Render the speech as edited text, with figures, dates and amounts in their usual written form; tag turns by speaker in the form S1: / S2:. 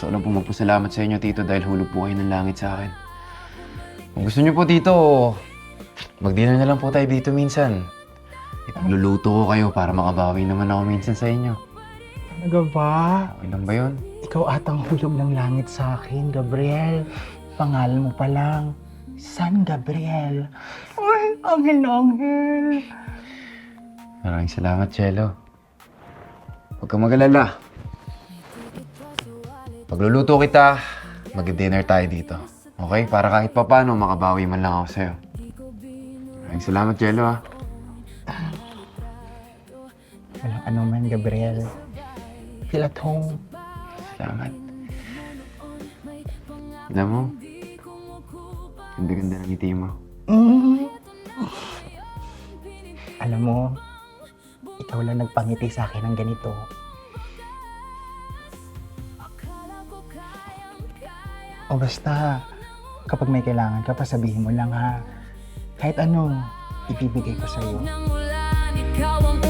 S1: Gusto ko lang po magpasalamat sa inyo, Tito, dahil hulog po kayo ng langit sa akin. Kung gusto niyo po, Tito, mag-dinner na lang po tayo dito minsan. Ipagluluto ko kayo para makabawi naman ako minsan sa inyo.
S2: Talaga ba?
S1: Okay lang ba yun?
S2: Ikaw atang hulog ng langit sa akin, Gabriel. Pangalan mo pa lang, San Gabriel. Ay, anghel na anghel.
S1: Maraming salamat, Chelo. Huwag kang mag-alala. Pagluluto kita, mag-dinner tayo dito. Okay? Para kahit pa paano, makabawi man lang ako sa'yo. Maraming salamat, Chelo, ha.
S2: Walang ano man, Gabriel. Feel at home.
S1: Salamat. Alam mo, ganda-ganda ng ngiti mo.
S2: Mm. Alam mo, ikaw lang nagpangiti sa akin ng ganito. O basta, kapag may kailangan ka pa, sabihin mo lang ha. Kahit ano, ibibigay ko sa'yo.
S3: Nang ulan, ikaw ang